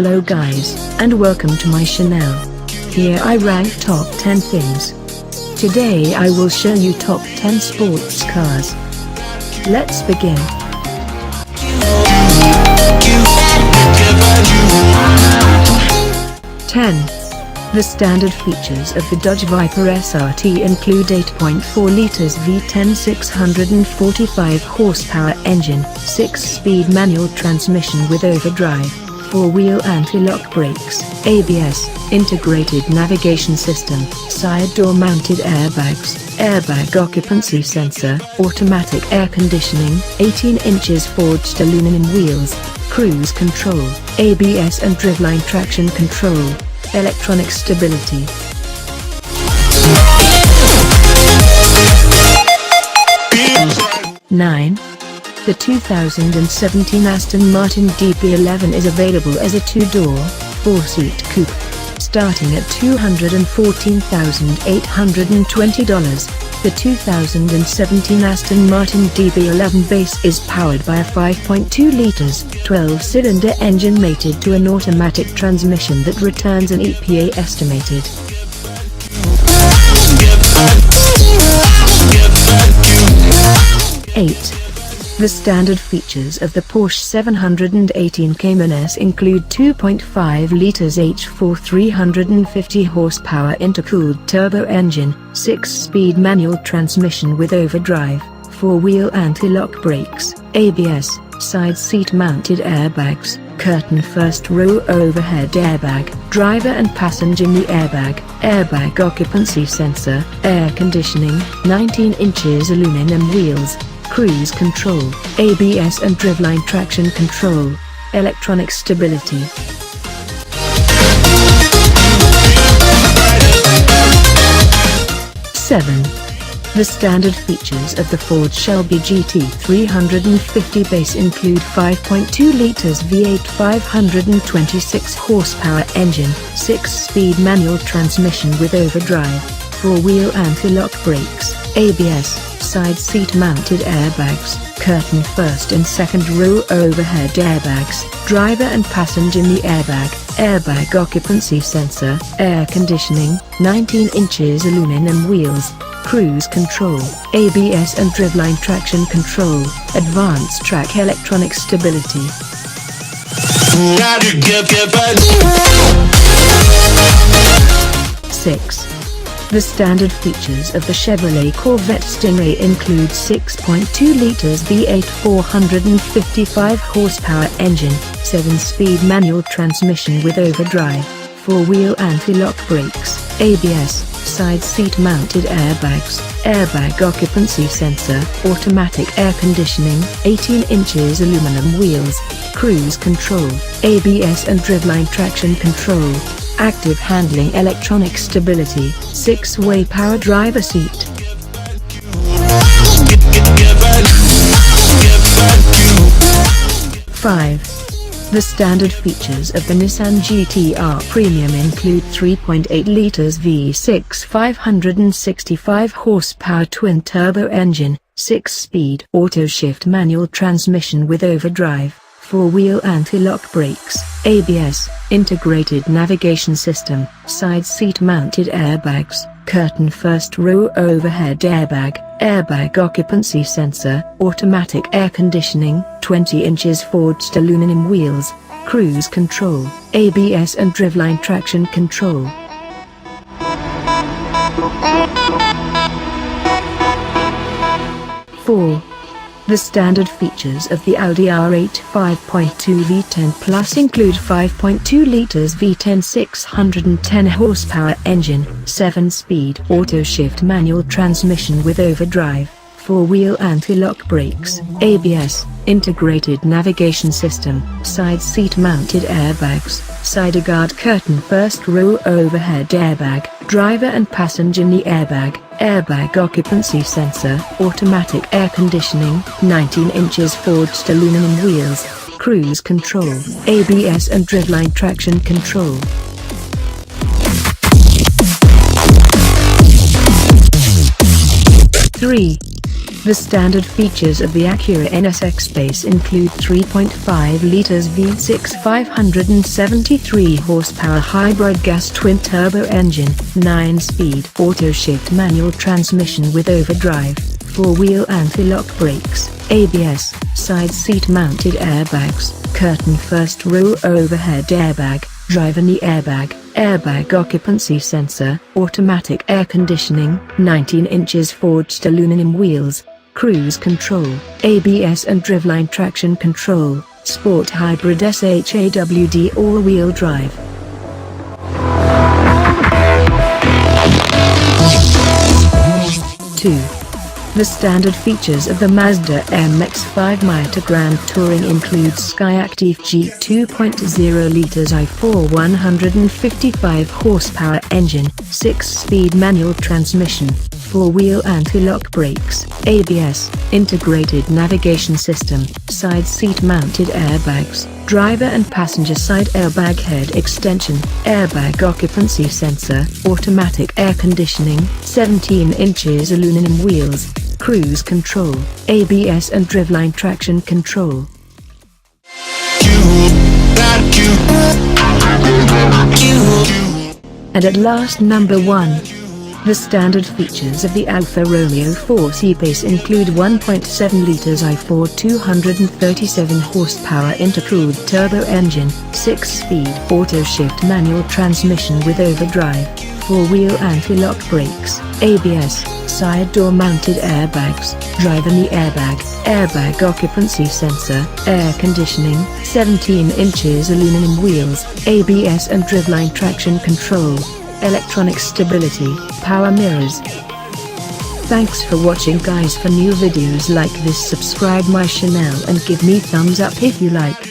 Hello guys, and welcome to my channel. Here I rank top 10 things. Today I will show you top 10 sports cars. Let's begin. 10. The standard features of the Dodge Viper SRT include 8.4 liters V10 645 horsepower engine, 6-speed manual transmission with overdrive, 4-wheel anti-lock brakes, ABS, integrated navigation system, side door mounted airbags, airbag occupancy sensor, automatic air conditioning, 18 inches forged aluminum wheels, cruise control, ABS and driveline traction control, electronic stability. 9. The 2017 Aston Martin DB11 is available as a 2-door, 4-seat coupe. Starting at $214,820, the 2017 Aston Martin DB11 base is powered by a 5.2 liters, 12-cylinder engine mated to an automatic transmission that returns an EPA estimated 8. The standard features of the Porsche 718 Cayman S include 2.5 liters H4 350 horsepower intercooled turbo engine, 6-speed manual transmission with overdrive, 4-wheel anti-lock brakes, ABS, side seat mounted airbags, curtain first row overhead airbag, driver and passenger knee airbag, airbag occupancy sensor, air conditioning, 19 inches aluminum wheels, cruise control, ABS and driveline traction control, electronic stability. 7. The standard features of the Ford Shelby GT 350 base include 5.2 liters V8 526 horsepower engine, 6-speed manual transmission with overdrive, 4-wheel anti-lock brakes, ABS, side seat mounted airbags, curtain first and second row overhead airbags, driver and passenger knee airbag, airbag occupancy sensor, air conditioning, 19 inches aluminum wheels, cruise control, ABS and driveline traction control, advanced track electronic stability. 6. The standard features of the Chevrolet Corvette Stingray include 6.2 liters V8 455 horsepower engine, 7-speed manual transmission with overdrive, 4-wheel anti-lock brakes, ABS, side seat mounted airbags, airbag occupancy sensor, automatic air conditioning, 18 inches aluminum wheels, cruise control, ABS and driveline traction control, active handling electronic stability, 6-way power driver seat. 5. The standard features of the Nissan GT-R Premium include 3.8 liters V6 565 horsepower twin-turbo engine, 6-speed auto-shift manual transmission with overdrive, 4-wheel anti-lock brakes, ABS, integrated navigation system, side seat mounted airbags, curtain first row overhead airbag, airbag occupancy sensor, automatic air conditioning, 20 inches forged aluminum wheels, cruise control, ABS and driveline traction control. 4. The standard features of the Audi R8 5.2 V10 Plus include 5.2 liters V10 610 horsepower engine, 7-speed auto-shift manual transmission with overdrive, 4-wheel anti-lock brakes, ABS, integrated navigation system, side seat mounted airbags, side guard curtain first row overhead airbag, driver and passenger knee airbag, airbag occupancy sensor, automatic air conditioning, 19 inches forged aluminum wheels, cruise control, ABS and driveline traction control. 3. The standard features of the Acura NSX base include 3.5 liters V6 573 horsepower hybrid gas twin-turbo engine, 9-speed auto-shift manual transmission with overdrive, 4-wheel anti-lock brakes, ABS, side seat mounted airbags, curtain first row overhead airbag, driver knee airbag, airbag occupancy sensor, automatic air conditioning, 19 inches forged aluminum wheels, cruise control, ABS and driveline traction control, sport hybrid SHAWD all-wheel drive. The standard features of the Mazda MX-5 Miata Grand Touring include Skyactiv G 2.0 liters i4 155 horsepower engine, 6-speed manual transmission, 4-wheel anti-lock brakes, ABS, integrated navigation system, side seat mounted airbags, driver and passenger side airbag head extension, airbag occupancy sensor, automatic air conditioning, 17 inches aluminum wheels, cruise control, ABS and driveline traction control. And at last, number 1. The standard features of the Alfa Romeo 4C base include 1.7 liters i4 237 horsepower intercooled turbo engine, 6-speed auto-shift manual transmission with overdrive, 4-wheel anti-lock brakes, ABS, side door mounted airbags, driver knee airbag, airbag occupancy sensor, air conditioning, 17 inches aluminum wheels, ABS and driveline traction control, electronic stability, power mirrors. Thanks for watching guys. For new videos like this subscribe my channel and give me thumbs up if you like.